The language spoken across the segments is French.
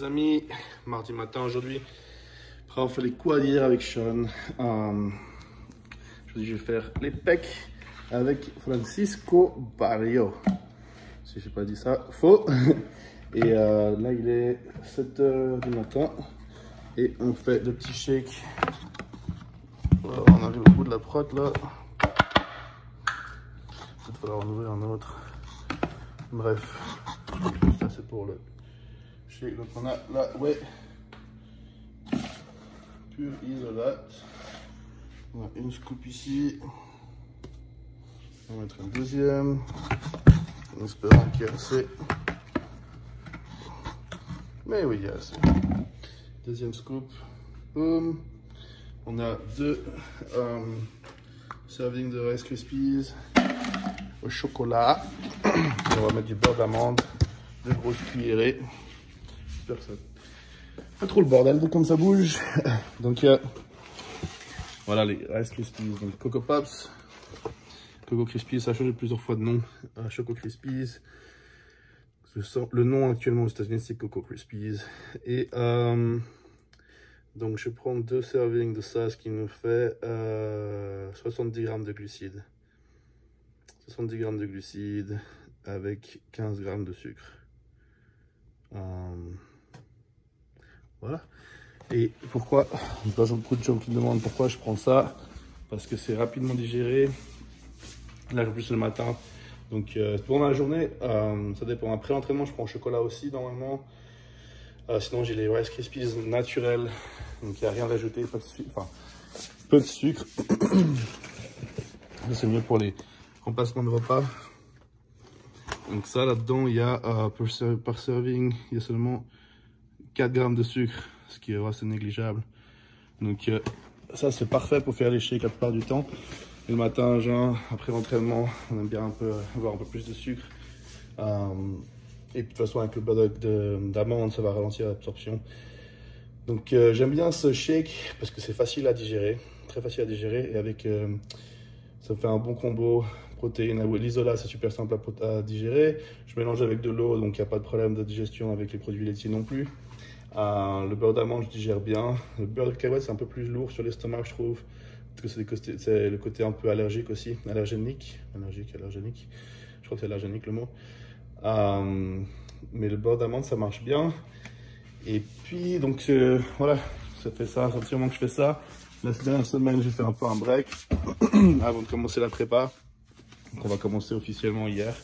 amis, mardi matin aujourd'hui. Après on fait les quads hier avec Sean. Aujourd'hui je vais faire les pecs avec Francisco Barrio. Si j'ai pas dit ça, faux. Et là il est 7 h du matin et on fait le petit shake. Voilà, on arrive au bout de la prot là. Peut-être falloir en ouvrir un autre. Bref, ça c'est pour le shake. Donc on a la whey pure isolate. On a une scoop ici. On va mettre une deuxième. En espérant qu'il y a assez. Mais oui, il y a assez. Deuxième scoop. Boum. On a deux servings de Rice Krispies au chocolat. On va mettre du beurre d'amande, deux grosses cuillerées. J'espère que ça pas trop le bordel de comme ça bouge. Donc voilà les Rice Krispies, donc Coco Pops, Coco Krispies, ça a changé plusieurs fois de nom. Choco Krispies. Le nom actuellement aux États-Unis c'est Coco Krispies. Et donc je prends deux servings de ça, ce qui me fait 70 grammes de glucides. 70 grammes de glucides avec 15 grammes de sucre. Voilà. Et pourquoi? Il y a beaucoup de gens qui me demandent pourquoi je prends ça. Parce que c'est rapidement digéré. Là, en plus le matin. Donc pendant la journée, ça dépend. Après l'entraînement, je prends le chocolat aussi normalement. Sinon, j'ai les Rice Krispies naturels. Donc il n'y a rien d'ajouté, pas de sucre. Enfin, peu de sucre. C'est mieux pour les remplacements de repas. Donc ça, là-dedans, il y a par serving, il y a seulement 4 grammes de sucre, ce qui est assez négligeable. Donc ça, c'est parfait pour faire les shakes la plupart du temps. Et le matin, genre, après l'entraînement, on aime bien un peu avoir un peu plus de sucre. Et de toute façon, avec le beurre d'amande, ça va ralentir l'absorption. Donc j'aime bien ce shake parce que c'est facile à digérer, très facile à digérer. Et avec, ça fait un bon combo. Protéines, l'isolat c'est super simple à digérer. Je mélange avec de l'eau, donc il n'y a pas de problème de digestion avec les produits laitiers non plus. Le beurre d'amande, je digère bien. Le beurre de cacahuète, c'est un peu plus lourd sur l'estomac, je trouve. Parce que c'est le côté un peu allergique aussi, allergénique. Je crois que c'est allergénique le mot. Mais le beurre d'amande, ça marche bien. Et puis, donc voilà, ça fait ça, c'est entièrement que je fais ça. La dernière semaine, j'ai fait un peu un break avant de commencer la prépa. Donc on va commencer officiellement hier.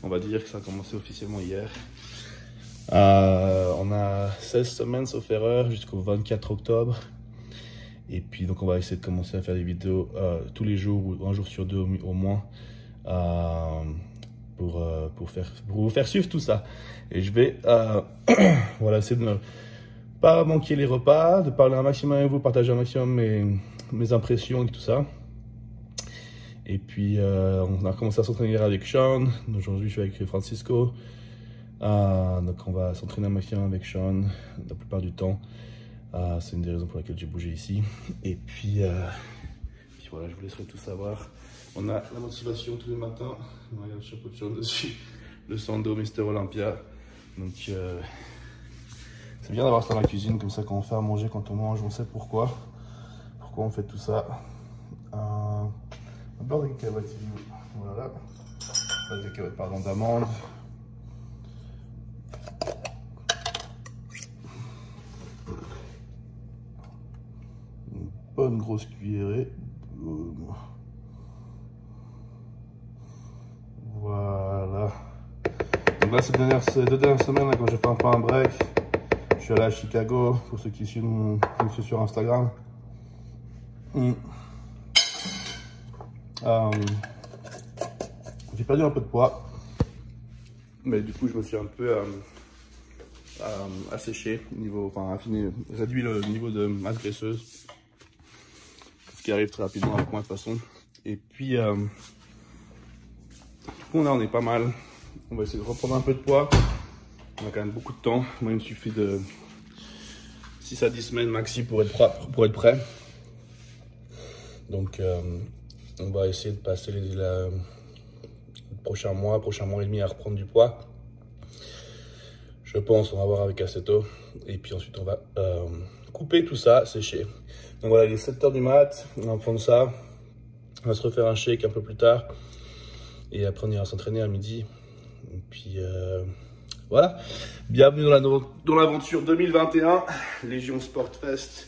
On va dire que ça a commencé officiellement hier. On a 16 semaines sauf erreur jusqu'au 24 octobre. Et puis donc on va essayer de commencer à faire des vidéos tous les jours ou un jour sur deux au moins. Pour vous faire suivre tout ça. Et je vais voilà, essayer de ne pas manquer les repas, de parler un maximum avec vous, partager un maximum mes impressions et tout ça. Et puis, on a commencé à s'entraîner avec Sean. Aujourd'hui, je suis avec Francisco. Donc, on va s'entraîner un maximum avec Sean la plupart du temps. C'est une des raisons pour lesquelles j'ai bougé ici. Et puis voilà, je vous laisserai tout savoir. On a la motivation tous les matins. On a le chapeau de Sean dessus. Le sando Mister Olympia. Donc, c'est bien d'avoir ça dans la cuisine. Comme ça, quand on fait à manger, quand on mange, on sait pourquoi. Pourquoi on fait tout ça. Un beurre de cacahuète, voilà. Beurre de cacahuète, pardon, d'amande. Une bonne grosse cuillerée. Voilà. Donc là, ces deux dernières semaines, là, quand j'ai fait un peu un break, je suis allé à Chicago, pour ceux qui suivent sur Instagram. J'ai perdu un peu de poids, mais du coup je me suis un peu asséché, réduit le niveau de masse graisseuse, ce qui arrive très rapidement avec moi de toute façon. Et puis du coup là on est pas mal, on va essayer de reprendre un peu de poids, on a quand même beaucoup de temps, moi il me suffit de 6 à 10 semaines maxi pour être prêt. Donc on va essayer de passer le prochain mois et demi à reprendre du poids. Je pense, on va voir avec Aceto. Et puis ensuite, on va couper tout ça, sécher. Donc voilà, il est 7 h du mat. On va prendre ça. On va se refaire un shake un peu plus tard. Et après, on ira s'entraîner à midi. Et puis voilà. Bienvenue dans l'aventure 2021, Légion Sport Fest.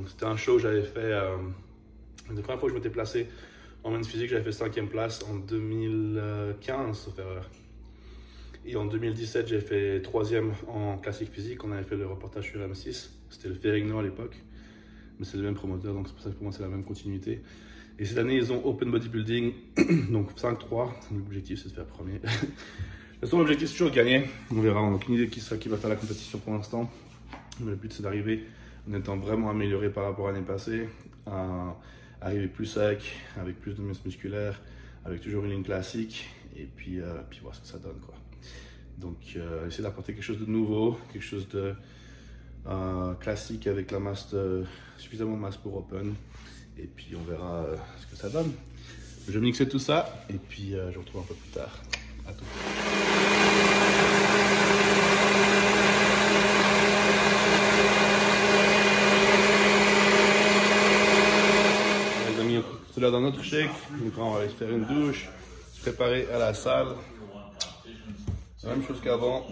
C'était un show que j'avais fait. La première fois que je m'étais placé en men's physique, j'avais fait 5e place en 2015, sauf erreur. Et en 2017, j'ai fait 3e en classique physique. On avait fait le reportage sur M6. C'était le Ferrigno à l'époque. Mais c'est le même promoteur, donc c'est pour ça que pour moi, c'est la même continuité. Et cette année, ils ont Open Bodybuilding, donc 5-3. L'objectif, c'est de faire premier. De toute façon, l'objectif, c'est toujours de gagner. On verra, on n'a aucune idée qui va faire la compétition pour l'instant. Mais le but, c'est d'arriver en étant vraiment amélioré par rapport à l'année passée. Arriver plus sec, avec plus de masse musculaire, avec toujours une ligne classique. Et puis voir ce que ça donne, quoi. Donc, essayer d'apporter quelque chose de nouveau, quelque chose de classique avec la masse suffisamment de masse pour Open. Et puis, on verra ce que ça donne. Je vais mixer tout ça et puis je vous retrouve un peu plus tard. À tout de suite. Les amis, c'est là dans notre shake. Donc, on va aller se faire une douche, se préparer à la salle. La même chose qu'avant.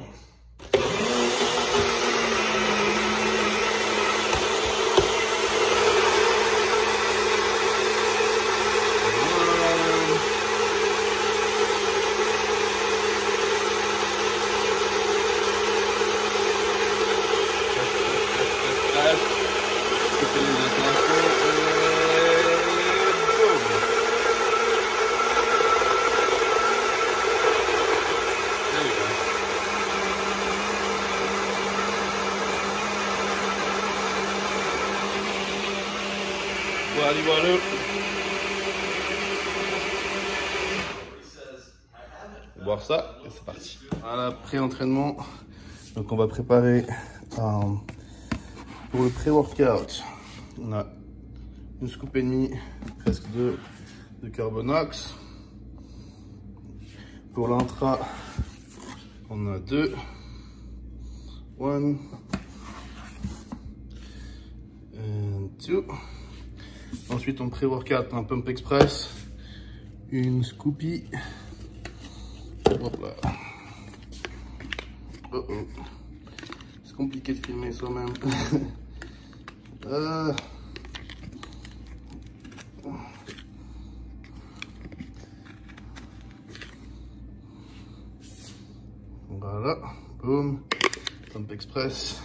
Voilà. On va boire ça et c'est parti. Voilà, pré-entraînement. Donc on va préparer pour le pré-workout. On a une scoop et demie, presque 2 de Carbonox. Pour l'intra, on a 2. 1 and 2. Ensuite, on pré-workout un pump express, une scoopy. Hop là. Oh oh. C'est compliqué de filmer soi-même. Voilà, boum. Pump express.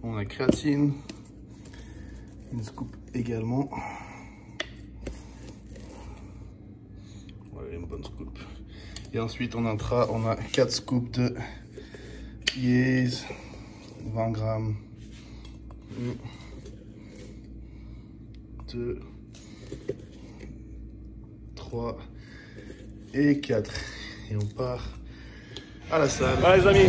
On a créatine. Une scoop également. Voilà, une bonne scoop. Et ensuite en intra, on a 4 scoops de Yes, 20 grammes. 1, 2, 3 et 4. Et on part à la salle. Voilà les amis,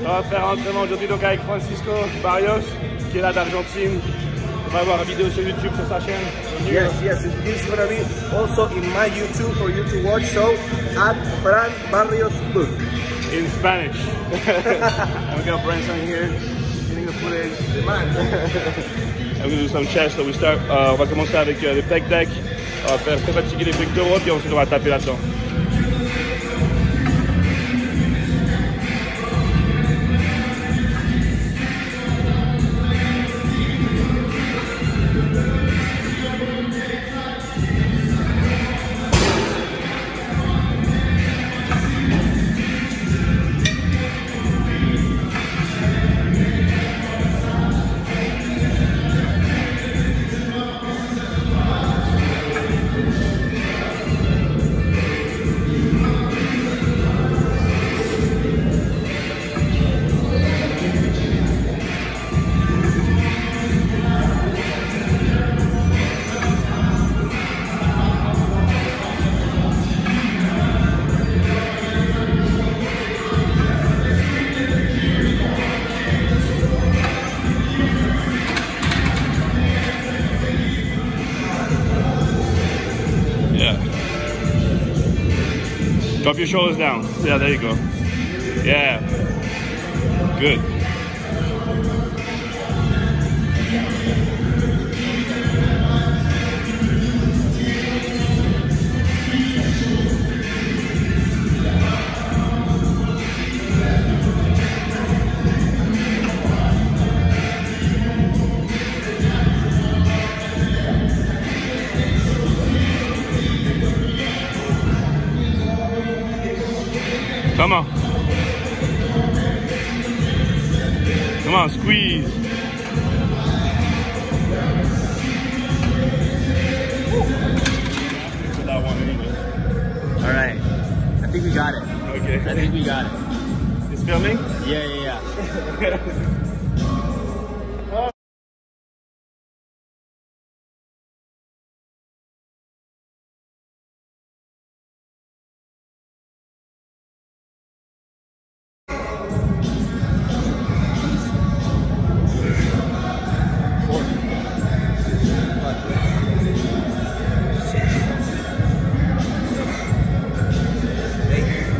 on va faire un entraînement aujourd'hui donc avec Francisco Barrios, qui est là d'Argentine. On va avoir une vidéo sur YouTube sur sa chaîne. Yes, this is gonna be also in my YouTube for you to watch. So at Fran Barrios Book. In Spanish. And we got Branson here, getting the footage. The man. I'm gonna do some chest. So we start. On va commencer avec les pec deck. On va faire très fatiguer les pectoraux, puis ensuite on va taper là-dedans. Drop your shoulders down. Yeah, there you go. Yeah. Good. Come on. Come on, squeeze. All right. I think we got it. Okay. I think we got it. It's filming? Yeah.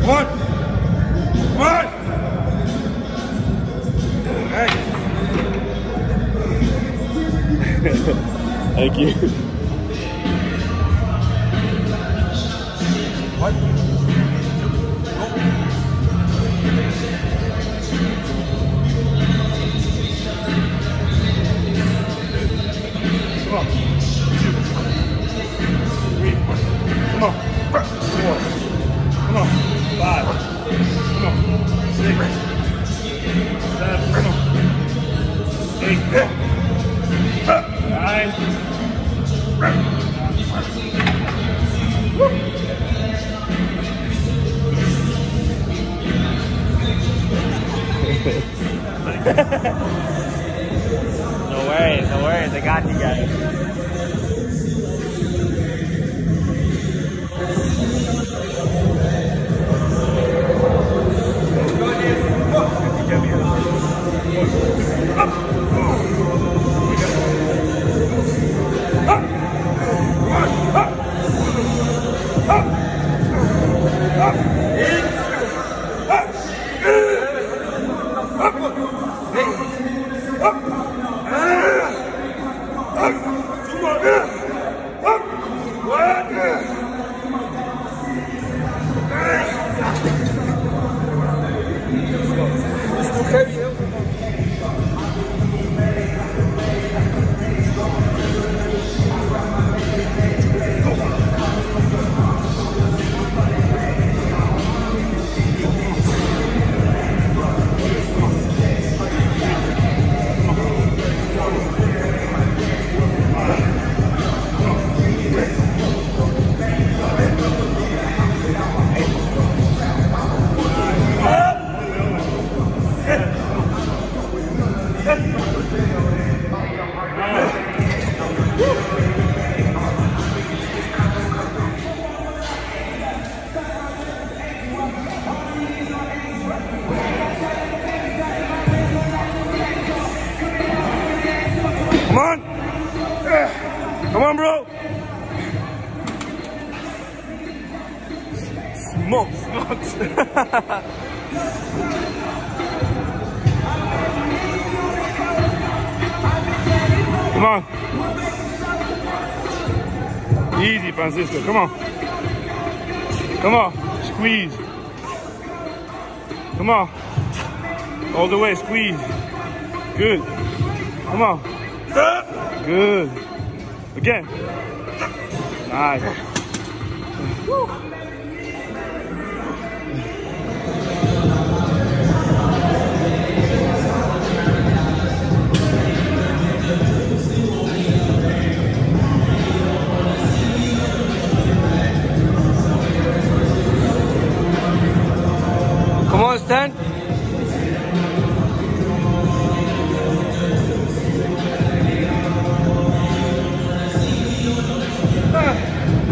One. Thank you. What? Come on. 3. Come on. 4. Come on. 5. Come on. 6. 7. Come on. 8. Come on. 9. No worries. I got you guys. It's too heavy, huh? Come on. Come on, bro. Smokes. Come on. Easy, Francisco. Come on. Come on. Squeeze. Come on. All the way. Squeeze. Good. Come on. Good. Again. Nice. Woo. Come on, Stan.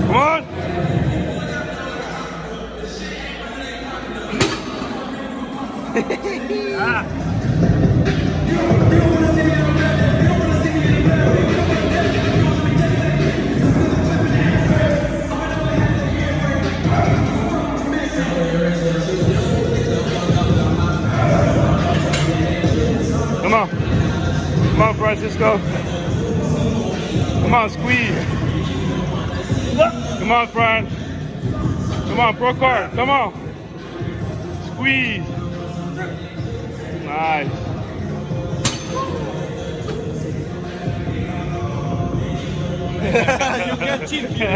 Come on. go. Come on, squeeze. Come on, Fran. Come on, Brookhart. Come on. Squeeze. Nice. You get cheeky.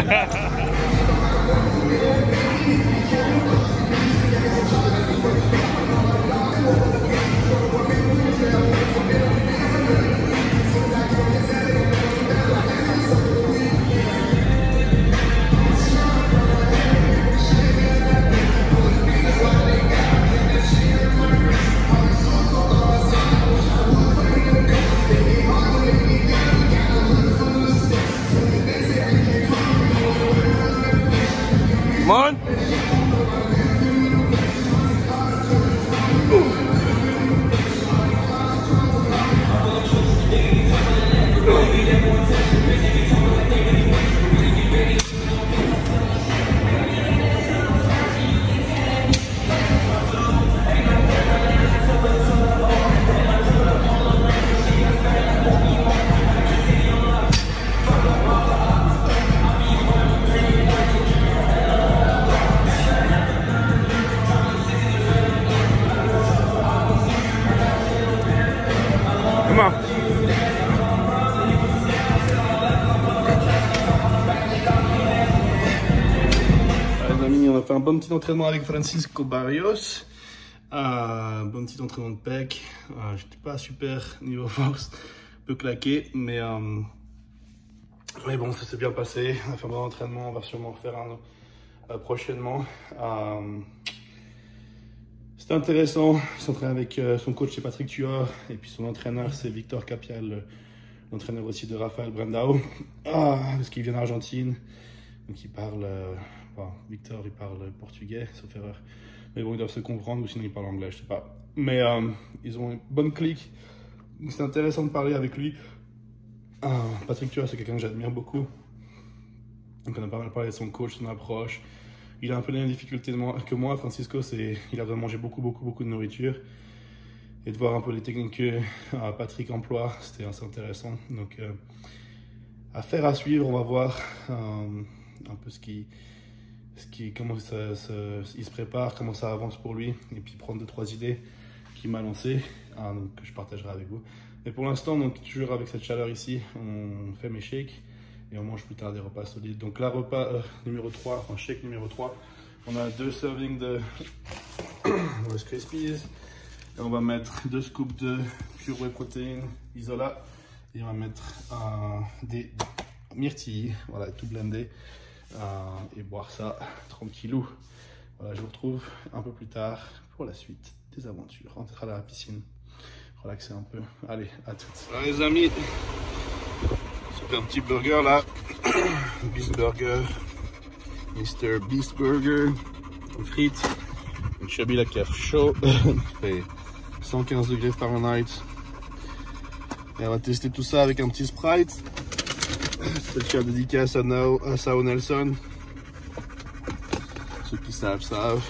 Come on. Come on. Les amis, on a fait un bon petit entraînement avec Francisco Barrios. Bon petit entraînement de pec. J'étais pas super niveau force, un peu claqué, mais bon, ça s'est bien passé. On a fait un bon entraînement, on va sûrement refaire un prochainement. C'était intéressant, il s'entraîne avec son coach, c'est Patrick Tuor, et puis son entraîneur, c'est Victor Capial, l'entraîneur aussi de Rafael Brandao, parce qu'il vient d'Argentine, donc il parle, Victor, il parle portugais, sauf erreur, mais bon, ils doivent se comprendre, ou sinon ils parlent anglais, je sais pas. Mais ils ont une bonne clique, c'est intéressant de parler avec lui. Patrick Tuor, c'est quelqu'un que j'admire beaucoup, donc on a pas mal parlé de son coach, son approche. Il a un peu les mêmes difficultés que moi. Francisco, il a besoin de manger beaucoup de nourriture. Et de voir un peu les techniques que Patrick emploie, c'était assez intéressant. Donc, affaire à suivre, on va voir un peu comment il se prépare, comment ça avance pour lui. Et puis prendre 2-3 idées qu'il m'a lancées, donc, que je partagerai avec vous. Mais pour l'instant, donc toujours avec cette chaleur ici, on fait mes shakes. Et on mange plus tard des repas solides. Donc là, repas numéro 3, enfin shake numéro 3, on a 2 servings de Rice Krispies. Et on va mettre 2 scoops de Pure Whey Protein Isola. Et on va mettre des myrtilles, voilà, tout blendé. Et boire ça tranquillou. Voilà, je vous retrouve un peu plus tard pour la suite des aventures. On sera à la piscine, relaxer un peu. Allez, à toutes. Alors les amis, un petit burger là, Beast Burger, Mr. Beast Burger, une frite, une chubby là qui a chaud, il fait 115 degrés Fahrenheit. Et on va tester tout ça avec un petit Sprite. Spécial dédicace à Sao Nelson. Ceux qui savent, savent.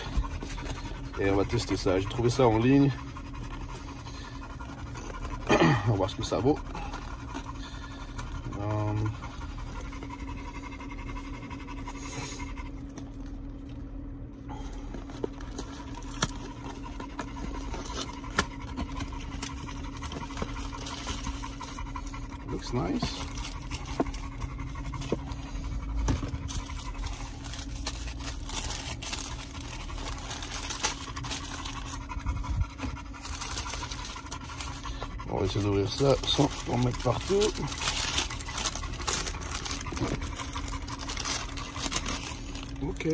Et on va tester ça. J'ai trouvé ça en ligne. On va voir ce que ça vaut. Looks nice. On va essayer d'ouvrir ça sans en mettre partout. Ok.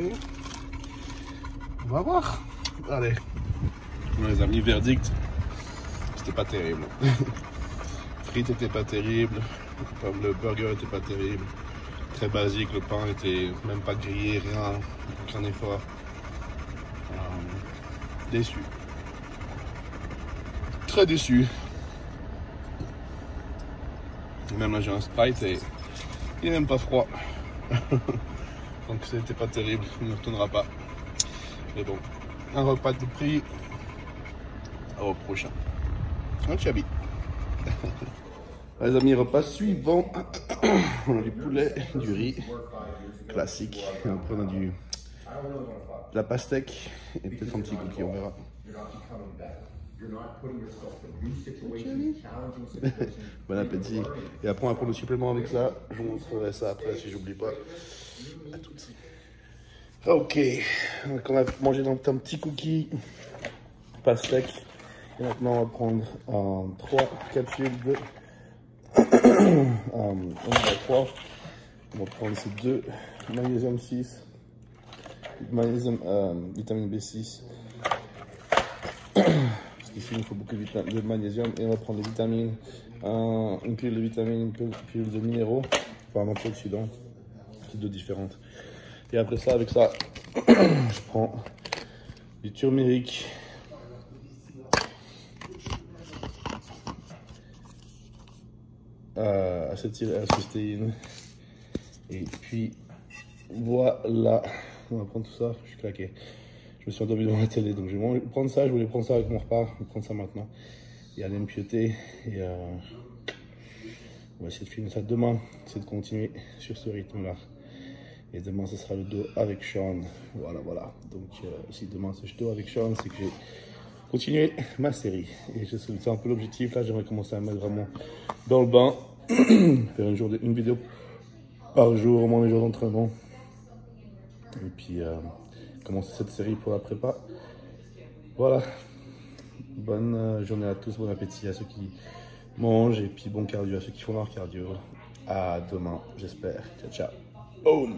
On va voir. Allez. Les amis, verdict. C'était pas terrible. Frites était pas terrible. Le burger était pas terrible. Très basique. Le pain était même pas grillé, rien. Aucun effort. Déçu. Très déçu. Même là j'ai un Sprite et il est même pas froid. Donc c'était pas terrible, il ne retournera pas. Mais bon, un repas de prix. Au prochain. Un chabi. Les amis, repas suivant. On a du poulet, du riz, classique. Et après on a de la pastèque et peut-être un petit cookie, on verra. Bon appétit. Et après on va prendre le supplément avec ça. Je vous montrerai ça après si j'oublie pas. À toutes. Ok, donc on a mangé dans un petit cookie pastèque. Et maintenant on va prendre 3 capsules de oméga 3. On va prendre ces 2 magnésium 6, magnésium, vitamine B6. Parce qu'ici il nous faut beaucoup de magnésium. Et on va prendre des vitamines, une pilule de vitamines, une pilule de minéraux, enfin un antioxydant, c'est 2 différentes. Et après ça, avec ça, je prends du turméric, acétylacystéine, et puis voilà, on va prendre tout ça. Je suis claqué, je me suis endormi devant la télé, donc je vais prendre ça. Je voulais prendre ça avec mon repas, je vais prendre ça maintenant et aller me pioter. Et on va essayer de filmer ça demain, essayer de continuer sur ce rythme là. Et demain ce sera le dos avec Sean. Voilà. Donc si demain c'est le dos avec Sean, c'est que j'ai continué ma série. Et c'est un peu l'objectif là. J'aimerais commencer à me mettre vraiment dans le bain, faire une vidéo par jour, au moins les jours d'entraînement. Et puis commencer cette série pour la prépa. Voilà. Bonne journée à tous, bon appétit à ceux qui mangent et puis bon cardio à ceux qui font leur cardio. À demain, j'espère. Ciao, ciao. Boom.